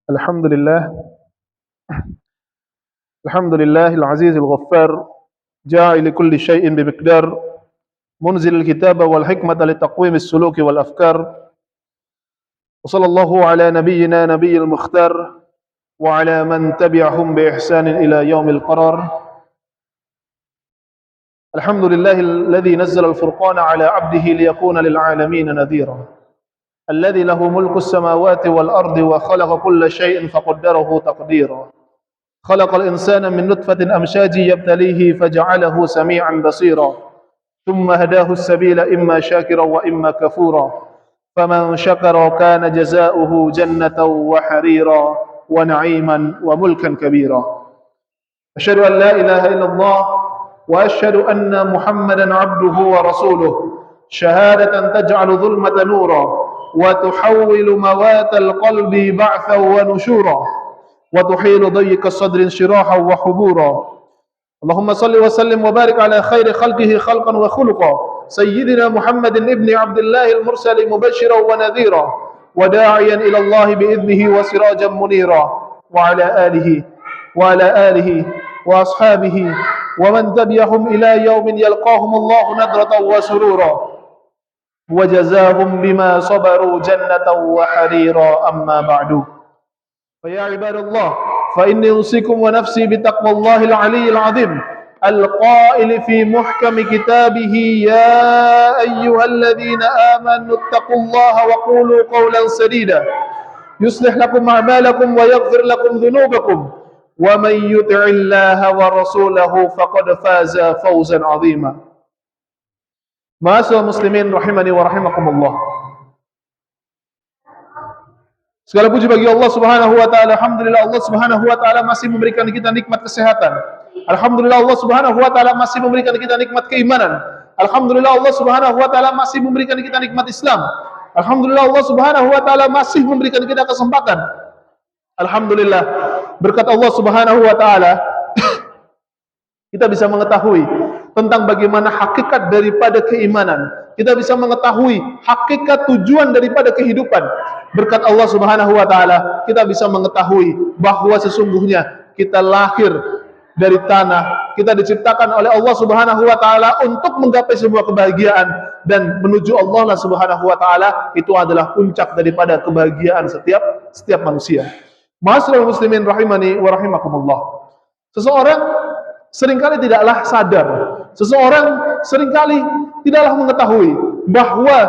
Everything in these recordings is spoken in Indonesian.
الحمد لله الحمد لله العزيز الغفار جاعل لكل شيء بمقدار منزل الكتاب والحكمة لتقويم السلوك والأفكار وصلى الله على نبينا نبي المختار وعلى من تبعهم بإحسان إلى يوم القرار. الحمد لله الذي نزل الفرقان على عبده ليكون للعالمين نذيرا، الذي له ملك السماوات والأرض وخلق كل شيء فقدره تقديرا. خلق الإنسان من نطفة أمشاج يبتليه فجعله سميعا بصيرا، ثم هداه السبيل إما شاكرا وإما كفورا، فمن شكر كان جزاؤه جنة وحريرا ونعيما وملكا كبيرا. أشهد أن لا إله إلا الله وأشهد أن محمدا عبده ورسوله، شهادة تجعل ظلمة نورا وتحول موات القلب بعثا ونشورا وتحيل ضيق الصدر انشراحا وحبورا. اللهم صل وسلم وبارك على خير خلقه خلقا وخلقا، سيدنا محمد ابن عبد الله المرسل مبشرا ونذيرا وداعيا إلى الله بإذنه وسراجا منيرا، وعلى آله وأصحابه ومن تبعهم إلى يوم يلقاهم الله نضرة وسرورا وجزاهم بما صبروا جنة وحريرا. أما بعد، فيا عباد الله، فإني أوصيكم ونفسي بتقوى الله العلي العظيم القائل في محكم كتابه: يا أيها الذين آمنوا اتقوا الله وقولوا قولا سديدا يصلح لكم أعمالكم ويغفر لكم ذنوبكم ومن يطع الله ورسوله فقد فاز فوزا عظيما. Ma'asyiral muslimin rahimani wa rahimakumullah. Segala puji bagi Allah Subhanahu wa taala. Alhamdulillah, Allah Subhanahu wa taala masih memberikan kita nikmat kesehatan. Alhamdulillah, Allah Subhanahu wa taala masih memberikan kita nikmat keimanan. Alhamdulillah, Allah Subhanahu wa taala masih memberikan kita nikmat Islam. Alhamdulillah, Allah Subhanahu wa taala masih memberikan kita kesempatan. Alhamdulillah, berkat Allah Subhanahu wa taala kita bisa mengetahui tentang bagaimana hakikat daripada keimanan. Kita bisa mengetahui hakikat tujuan daripada kehidupan. Berkat Allah Subhanahu wa taala, kita bisa mengetahui bahwa sesungguhnya kita lahir dari tanah, kita diciptakan oleh Allah Subhanahu wa taala untuk menggapai sebuah kebahagiaan, dan menuju Allah Subhanahu wa taala itu adalah puncak daripada kebahagiaan setiap manusia. Ma'asyiral muslimin rahimani wa rahimakumullah. Seseorang seringkali tidaklah sadar, seseorang seringkali tidaklah mengetahui bahwa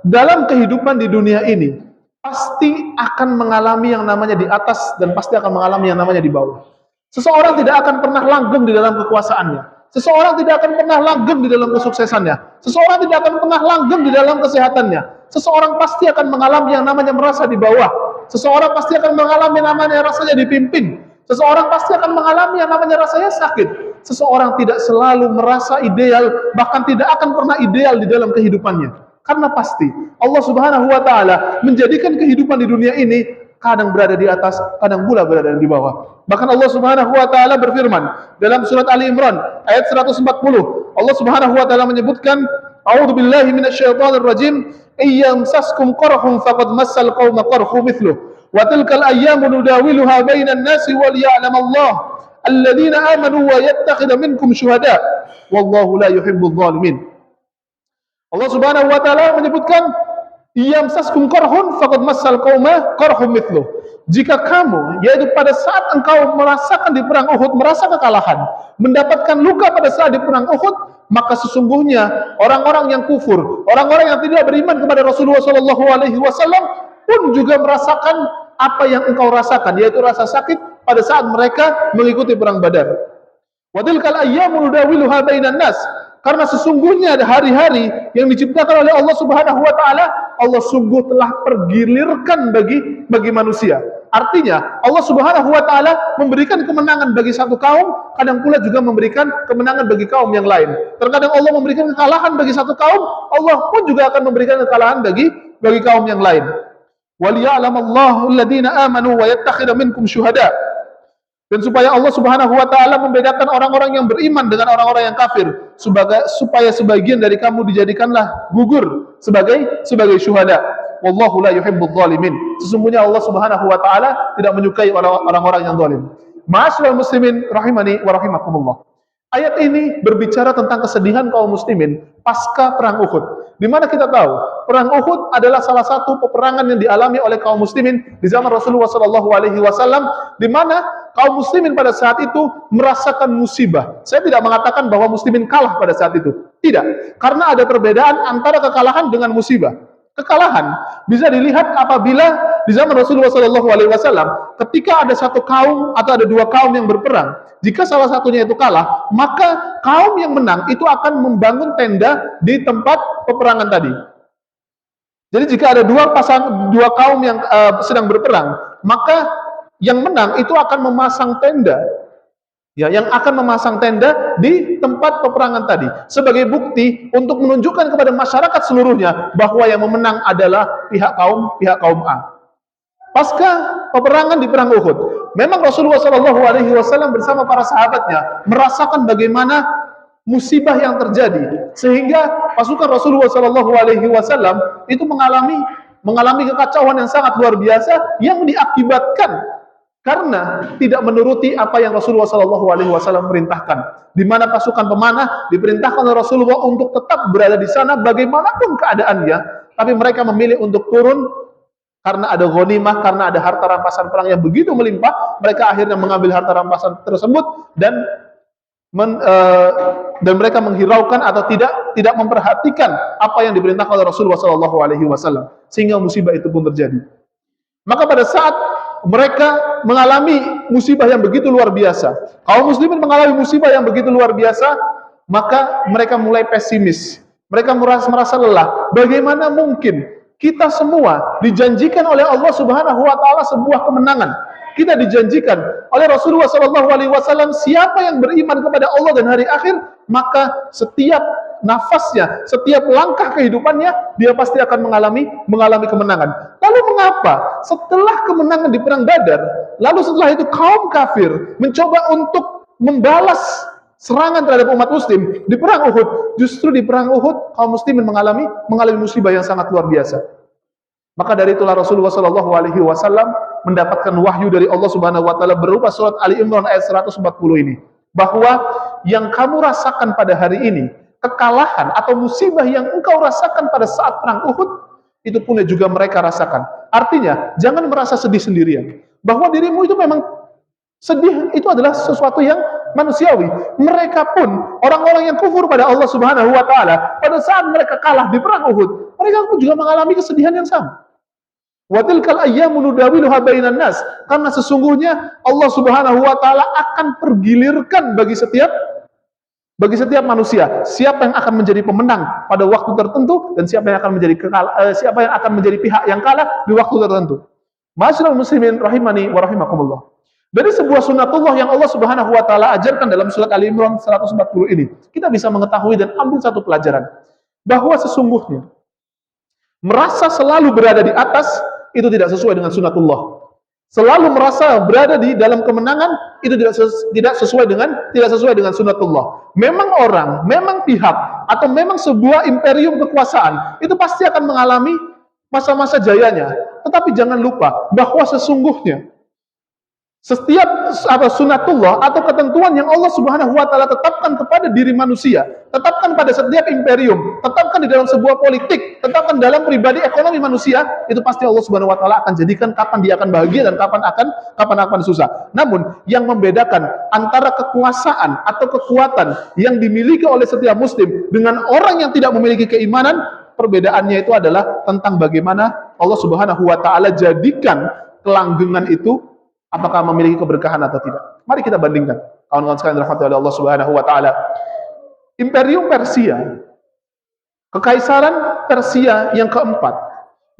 dalam kehidupan di dunia ini pasti akan mengalami yang namanya di atas dan pasti akan mengalami yang namanya di bawah. Seseorang tidak akan pernah langgeng di dalam kekuasaannya. Seseorang tidak akan pernah langgeng di dalam kesuksesannya. Seseorang tidak akan pernah langgeng di dalam kesehatannya. Seseorang pasti akan mengalami yang namanya merasa di bawah. Seseorang pasti akan mengalami yang namanya rasanya dipimpin. Seseorang pasti akan mengalami yang namanya rasanya sakit. Seseorang tidak selalu merasa ideal, bahkan tidak akan pernah ideal di dalam kehidupannya. Karena pasti Allah Subhanahu wa taala menjadikan kehidupan di dunia ini kadang berada di atas, kadang pula berada di bawah. Bahkan Allah Subhanahu wa taala berfirman dalam surat Ali Imran ayat 140. Allah Subhanahu wa taala menyebutkan, A'udzubillahi minasyaitonir rajim, "Iyyamsaskum qarhun faqad massal qauma qarhu mithluh, wa tilkal ayyamu nudawiluha bainan nasi wal ya'lamallahu alladzina amanu wa yattakhidha minkum syuhada wallahu la yuhibbul zalimin." Allah Subhanahu wa taala menyebutkan, "Iyamsaskum qarhun faqad massal qauma qarhum mithluh." Jika kamu, yaitu pada saat engkau merasakan di perang Uhud merasa kekalahan, mendapatkan luka pada saat di perang Uhud, maka sesungguhnya orang-orang yang kufur, orang-orang yang tidak beriman kepada Rasulullah sallallahu alaihi wasallam pun juga merasakan apa yang engkau rasakan, yaitu rasa sakit pada saat mereka mengikuti perang Badar. Wa tilkal ayyamu nudawiluha bainan nas. Karena sesungguhnya ada hari-hari yang diciptakan oleh Allah Subhanahu wa taala, Allah sungguh telah pergilirkan bagi manusia. Artinya, Allah Subhanahu wa taala memberikan kemenangan bagi satu kaum, kadang pula juga memberikan kemenangan bagi kaum yang lain. Terkadang Allah memberikan kekalahan bagi satu kaum, Allah pun juga akan memberikan kekalahan bagi kaum yang lain. Waliya'lamallahu alladziina aamanu wa yattakhidha minkum syuhada. Dan supaya Allah Subhanahu wa taala membedakan orang-orang yang beriman dengan orang-orang yang kafir, supaya sebagian dari kamu dijadikanlah gugur sebagai syuhada. wallahu la yuhibbudz zalimin. Sesungguhnya Allah Subhanahu wa taala tidak menyukai orang-orang yang zalim. Ma'asyiral muslimin rahimani wa rahimakumullah. Ayat ini berbicara tentang kesedihan kaum muslimin pasca perang Uhud. Di mana kita tahu, perang Uhud adalah salah satu peperangan yang dialami oleh kaum muslimin di zaman Rasulullah sallallahu alaihi wasallam, di mana kaum muslimin pada saat itu merasakan musibah. Saya tidak mengatakan bahwa muslimin kalah pada saat itu. Tidak, karena ada perbedaan antara kekalahan dengan musibah. Kekalahan bisa dilihat apabila di zaman Rasulullah SAW, ketika ada satu kaum atau ada dua kaum yang berperang, jika salah satunya itu kalah, maka kaum yang menang itu akan membangun tenda di tempat peperangan tadi. Jadi jika ada dua kaum yang sedang berperang, maka yang menang itu akan memasang tenda. Ya, yang akan memasang tenda di tempat peperangan tadi sebagai bukti untuk menunjukkan kepada masyarakat seluruhnya bahwa yang memenang adalah pihak kaum A. Pasca peperangan di perang Uhud, memang Rasulullah SAW bersama para sahabatnya merasakan bagaimana musibah yang terjadi, sehingga pasukan Rasulullah SAW itu mengalami kekacauan yang sangat luar biasa yang diakibatkan karena tidak menuruti apa yang Rasulullah SAW perintahkan. Di mana pasukan pemanah diperintahkan oleh Rasulullah untuk tetap berada di sana bagaimanapun keadaannya, tapi mereka memilih untuk turun karena ada ghanimah, karena ada harta rampasan perang yang begitu melimpah. Mereka akhirnya mengambil harta rampasan tersebut dan mereka menghiraukan atau tidak memperhatikan apa yang diperintahkan oleh Rasulullah SAW, sehingga musibah itu pun terjadi. Maka pada saat mereka mengalami musibah yang begitu luar biasa, kaum muslimin mengalami musibah yang begitu luar biasa, maka mereka mulai pesimis. Mereka merasa lelah. Bagaimana mungkin kita semua dijanjikan oleh Allah Subhanahu wa taala sebuah kemenangan. Kita dijanjikan oleh Rasulullah SAW, siapa yang beriman kepada Allah dan hari akhir, maka setiap nafasnya, setiap langkah kehidupannya, dia pasti akan mengalami kemenangan. Lalu mengapa setelah kemenangan di perang Badar, lalu setelah itu kaum kafir mencoba untuk membalas serangan terhadap umat muslim di perang Uhud? Justru di perang Uhud kaum muslimin mengalami musibah yang sangat luar biasa. Maka dari itulah Rasulullah SAW mendapatkan wahyu dari Allah Subhanahu wa taala berupa surat Ali Imran ayat 140 ini, bahwa yang kamu rasakan pada hari ini, kekalahan atau musibah yang engkau rasakan pada saat perang Uhud, itu pun juga mereka rasakan. Artinya, jangan merasa sedih sendirian. Bahwa dirimu itu memang sedih, itu adalah sesuatu yang manusiawi. Mereka pun, orang-orang yang kufur pada Allah Subhanahu wa taala, pada saat mereka kalah di perang Uhud, mereka pun juga mengalami kesedihan yang sama. Wa tilkal ayyamu nudawiluha bainan nas, karena sesungguhnya Allah Subhanahu wa taala akan pergilirkan bagi setiap manusia siapa yang akan menjadi pemenang pada waktu tertentu dan siapa yang akan menjadi pihak yang kalah di waktu tertentu. Ma'asyiral muslimin rahimani wa rahimakumullah. Dari sebuah sunatullah yang Allah Subhanahu wa taala ajarkan dalam surat Ali Imran 140 ini, kita bisa mengetahui dan ambil satu pelajaran, bahwa sesungguhnya merasa selalu berada di atas itu tidak sesuai dengan sunatullah. Selalu merasa berada di dalam kemenangan itu tidak sesuai dengan sunatullah. Memang orang, memang pihak, atau memang sebuah imperium kekuasaan itu pasti akan mengalami masa-masa jayanya. Tetapi jangan lupa bahwa sesungguhnya setiap sunatullah atau ketentuan yang Allah Subhanahu wa taala tetapkan kepada diri manusia, tetapkan pada setiap imperium, tetapkan di dalam sebuah politik, tetapkan dalam pribadi ekonomi manusia, itu pasti Allah Subhanahu wa taala akan jadikan kapan dia akan bahagia dan kapan akan susah. Namun yang membedakan antara kekuasaan atau kekuatan yang dimiliki oleh setiap muslim dengan orang yang tidak memiliki keimanan, perbedaannya itu adalah tentang bagaimana Allah Subhanahu wa taala jadikan kelanggengan itu apakah memiliki keberkahan atau tidak. Mari kita bandingkan. Kawan-kawan sekalian dirahmati oleh Allah Subhanahu wa taala. Imperium Persia, kekaisaran Persia yang keempat,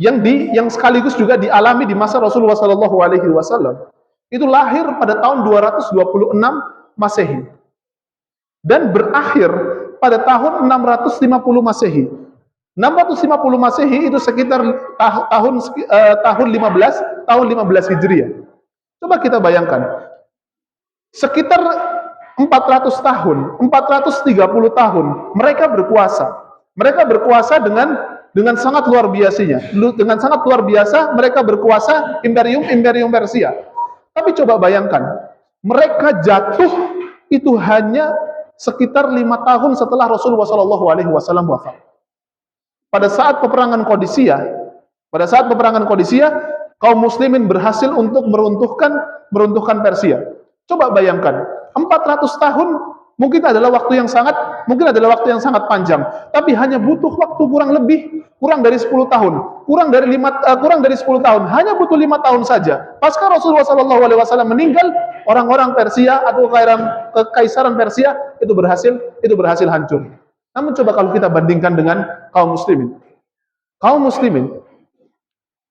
yang sekaligus juga dialami di masa Rasulullah SAW, itu lahir pada tahun 226 Masehi dan berakhir pada tahun 650 Masehi. 650 Masehi itu sekitar tahun 15 Hijriah. Coba kita bayangkan, sekitar 400 tahun, 430 tahun mereka berkuasa. Mereka berkuasa dengan dengan sangat luar biasanya. Dengan sangat luar biasa mereka berkuasa imperium Persia. Tapi coba bayangkan, mereka jatuh itu hanya sekitar 5 tahun setelah Rasulullah SAW wafat. Pada saat peperangan Qadisiyah, kaum muslimin berhasil untuk meruntuhkan Persia. Coba bayangkan, 400 tahun mungkin adalah waktu yang sangat panjang, tapi hanya butuh waktu kurang dari 10 tahun, kurang dari 10 tahun, hanya butuh 5 tahun saja. Pasca Rasulullah SAW meninggal, orang-orang Persia atau kekaisaran Persia itu berhasil hancur. Namun coba kalau kita bandingkan dengan kaum muslimin,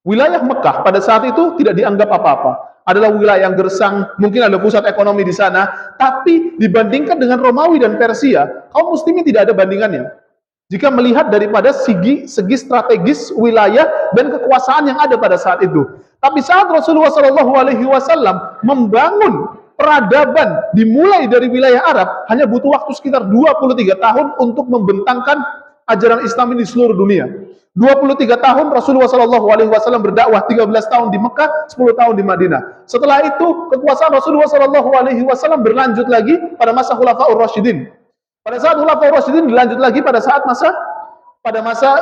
wilayah Mekah pada saat itu tidak dianggap apa-apa. Adalah wilayah yang gersang, mungkin ada pusat ekonomi di sana, tapi dibandingkan dengan Romawi dan Persia, kaum muslimin tidak ada bandingannya. Jika melihat daripada segi strategis wilayah dan kekuasaan yang ada pada saat itu. Tapi saat Rasulullah SAW membangun peradaban dimulai dari wilayah Arab, hanya butuh waktu sekitar 23 tahun untuk membentangkan ajaran Islam ini di seluruh dunia. 23 tahun Rasulullah SAW berdakwah, 13 tahun di Mekah, 10 tahun di Madinah. Setelah itu kekuasaan Rasulullah SAW berlanjut lagi pada masa Khulafaur Rasyidin. Pada saat Khulafaur Rasyidin dilanjut lagi pada masa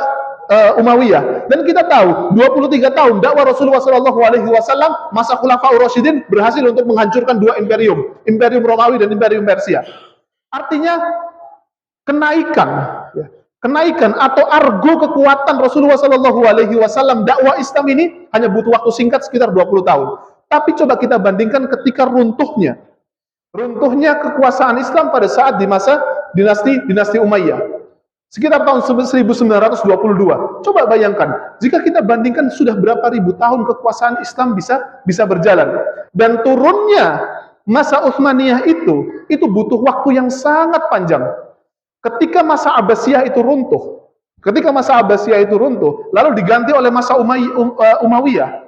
Umayyah. Dan kita tahu 23 tahun dakwah Rasulullah SAW, masa Khulafaur Rasyidin berhasil untuk menghancurkan dua imperium Romawi dan imperium Persia. Artinya kenaikan atau argo kekuatan Rasulullah SAW dakwah Islam ini hanya butuh waktu singkat sekitar 20 tahun. Tapi coba kita bandingkan ketika runtuhnya kekuasaan Islam pada saat di masa dinasti Umayyah. Sekitar tahun 1922. Coba bayangkan, jika kita bandingkan sudah berapa ribu tahun kekuasaan Islam bisa berjalan. Dan turunnya masa Utsmaniyah itu butuh waktu yang sangat panjang. Ketika masa Abbasiyah itu runtuh, lalu diganti oleh masa Umayyah,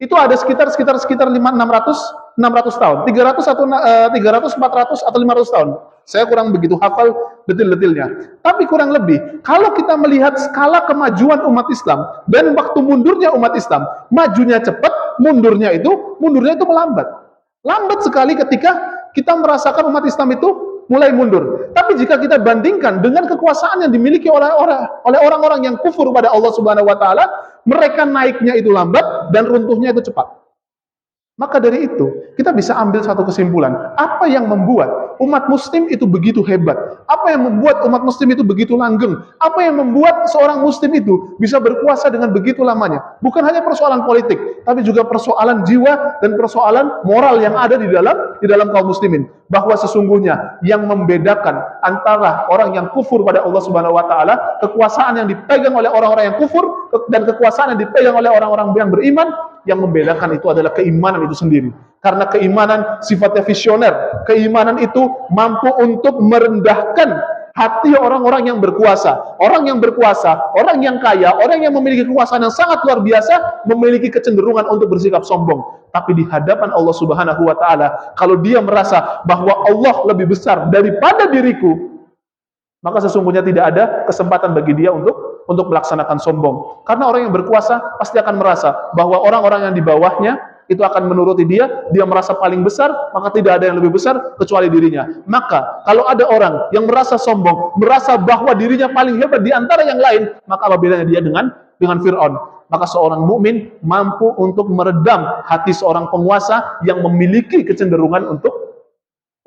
itu ada sekitar 600 tahun, 300 atau 400 atau 500 tahun. Saya kurang begitu hafal detil-detilnya. Tapi kurang lebih, kalau kita melihat skala kemajuan umat Islam dan waktu mundurnya umat Islam, majunya cepat, mundurnya itu melambat. Lambat sekali ketika kita merasakan umat Islam itu mulai mundur. Tapi jika kita bandingkan dengan kekuasaan yang dimiliki oleh orang-orang yang kufur pada Allah Subhanahu wa taala, mereka naiknya itu lambat dan runtuhnya itu cepat. Maka dari itu, kita bisa ambil satu kesimpulan. Apa yang membuat umat muslim itu begitu hebat? Apa yang membuat umat muslim itu begitu langgeng? Apa yang membuat seorang muslim itu bisa berkuasa dengan begitu lamanya? Bukan hanya persoalan politik, tapi juga persoalan jiwa dan persoalan moral yang ada di dalam kaum muslimin. Bahwa sesungguhnya yang membedakan antara orang yang kufur pada Allah Subhanahu wa taala, kekuasaan yang dipegang oleh orang-orang yang kufur dan kekuasaan yang dipegang oleh orang-orang yang beriman, yang membedakan itu adalah keimanan itu sendiri. Karena keimanan sifatnya visioner. Keimanan itu mampu untuk merendahkan hati orang-orang yang berkuasa. Orang yang berkuasa, orang yang kaya, orang yang memiliki kekuasaan yang sangat luar biasa, memiliki kecenderungan untuk bersikap sombong. Tapi di hadapan Allah Subhanahu wa taala, kalau dia merasa bahwa Allah lebih besar daripada diriku, maka sesungguhnya tidak ada kesempatan bagi dia untuk melaksanakan sombong. Karena orang yang berkuasa pasti akan merasa bahwa orang-orang yang di bawahnya itu akan menuruti dia merasa paling besar, maka tidak ada yang lebih besar kecuali dirinya. Maka kalau ada orang yang merasa sombong, merasa bahwa dirinya paling hebat di antara yang lain, maka apa bedanya dia dengan Fir'aun? Maka seorang mukmin mampu untuk meredam hati seorang penguasa yang memiliki kecenderungan untuk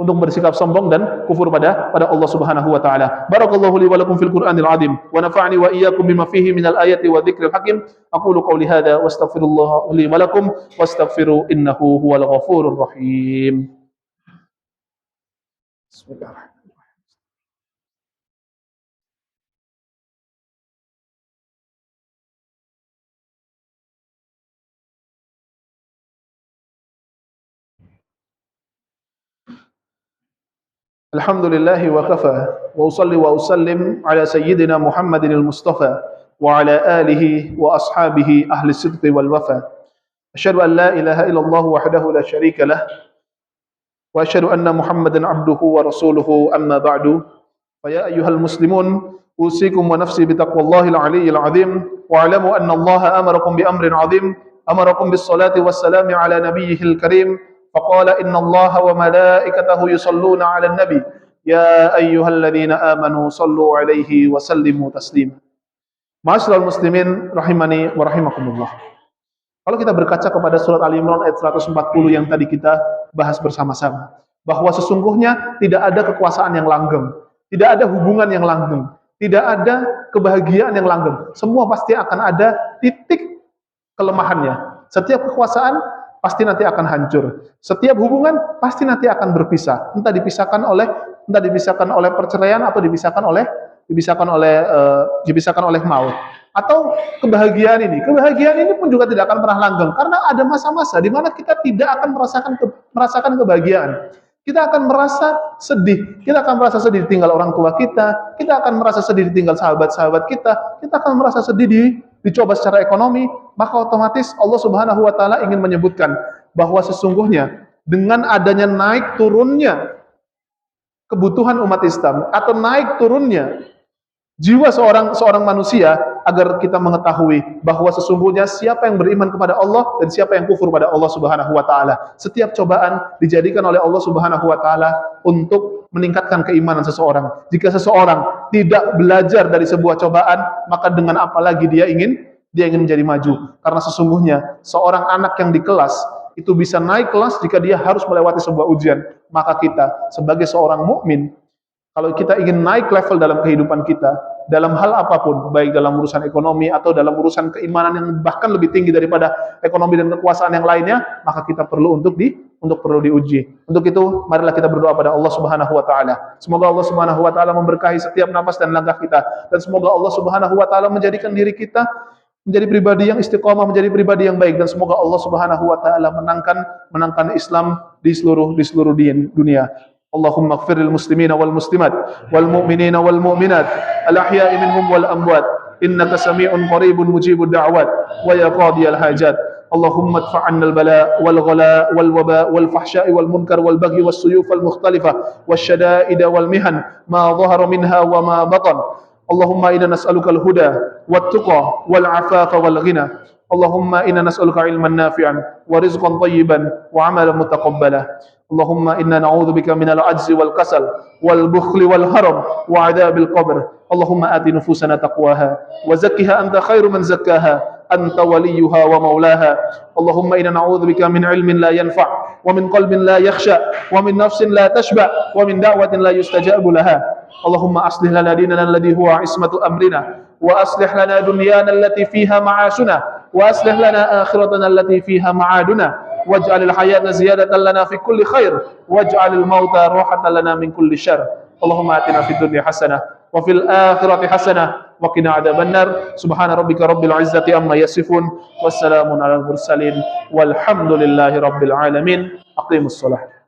bersikap sombong dan kufur pada Allah Subhanahu wa taala. Barakallahu li wa lakum fil Qur'anil azim wa nafa'ani wa iyyakum bima fihi minal ayati wa dzikril hakim. Aqulu qawli hadza wa astaghfirullah li wa lakum wastaghfiru innahu huwal ghafurur rahim. Bismillahirrahmanirrahim. Alhamdulillahi wa kafa wa usalli wa usallim ala sayyidina Muhammadin al-Mustafa wa ala alihi wa ashabihi ahli sidqi wal wafa. Asyhadu an la ilaha illallah wahdahu la syarika lah wa asyhadu anna Muhammadan abduhu wa rasuluhu amma ba'du. Fa ya ayyuhal muslimun أوصيكم ونفسي بتقوى الله العلي العظيم واعلموا أن الله أمركم بأمر عظيم أمركم بالصلاة والسلام على نبيه الكريم فقال إن الله وملائكته يصلون على النبي يا أيها الذين آمنوا صلوا عليه وسلموا تسليما. Ma'asyiral muslimin rahimani wa rahimakumullah. Kalau kita berkaca kepada surat Ali Imran ayat 140 yang tadi kita bahas bersama-sama, bahwa sesungguhnya tidak ada kekuasaan yang langgeng, tidak ada hubungan yang langgeng, tidak ada kebahagiaan yang langgeng. Semua pasti akan ada titik kelemahannya. Setiap kekuasaan pasti nanti akan hancur. Setiap hubungan pasti nanti akan berpisah. Entah dipisahkan oleh perceraian atau dipisahkan oleh maut. Atau kebahagiaan ini pun juga tidak akan pernah langgeng karena ada masa-masa di mana kita tidak akan merasakan kebahagiaan. Kita akan merasa sedih ditinggal orang tua kita akan merasa sedih ditinggal sahabat-sahabat kita akan merasa sedih dicoba secara ekonomi, maka otomatis Allah Subhanahu wa taala ingin menyebutkan bahwa sesungguhnya dengan adanya naik turunnya kebutuhan umat Islam atau naik turunnya jiwa seorang manusia, agar kita mengetahui bahwa sesungguhnya siapa yang beriman kepada Allah dan siapa yang kufur pada Allah Subhanahu wa taala. Setiap cobaan dijadikan oleh Allah Subhanahu wa taala untuk meningkatkan keimanan seseorang. Jika seseorang tidak belajar dari sebuah cobaan, maka dengan apa lagi dia ingin menjadi maju. Karena sesungguhnya seorang anak yang di kelas itu bisa naik kelas jika dia harus melewati sebuah ujian. Maka kita sebagai seorang mukmin, kalau kita ingin naik level dalam kehidupan kita, dalam hal apapun, baik dalam urusan ekonomi atau dalam urusan keimanan yang bahkan lebih tinggi daripada ekonomi dan kekuasaan yang lainnya, maka kita perlu untuk diuji. Untuk itu, marilah kita berdoa pada Allah Subhanahu wa taala. Semoga Allah Subhanahu wa taala memberkahi setiap nafas dan langkah kita, dan semoga Allah Subhanahu wa taala menjadikan diri kita menjadi pribadi yang istiqomah, menjadi pribadi yang baik, dan semoga Allah Subhanahu wa taala menangkan Islam di seluruh dunia. اللهم اغفر للمسلمين والمسلمات والمؤمنين والمؤمنات الأحياء منهم والأموات إنك سميع قريب مجيب الدعوات ويا قاضي الحاجات اللهم ادفع عنا البلاء والغلاء والوباء والفحشاء والمنكر والبغي والسيوف المختلفة والشدائد والمحن ما ظهر منها وما بطن اللهم إنا نسألك الهدى والتقى والعفاف والغنى اللهم إنا نسألك علما نافعا ورزقا طيبا وعملا متقبلا اللهم إنا نعوذ بك من العجز والكسل والبخل والهرم وعذاب القبر اللهم آت نفوسنا تقواها وزكها أنت خير من زكاها أنت وليها ومولاها اللهم إنا نعوذ بك من علم لا ينفع ومن قلب لا يخشع ومن نفس لا تشبع ومن دعوة لا يستجاب لها اللهم أصلح لنا ديننا الذي هو عصمة أمرنا وأصلح لنا دنيانا التي فيها معاشنا وأصلح لنا آخرتنا التي فيها معادنا واجعل الحياة زيادة لنا في كل خير واجعل الموت راحة لنا من كل شر اللهم آتنا في الدنيا حسنة وفي الآخرة حسنة وقنا عذاب النار سبحان ربك رب العزة عما يصفون والسلام على المرسلين والحمد لله رب العالمين أقيموا الصلاة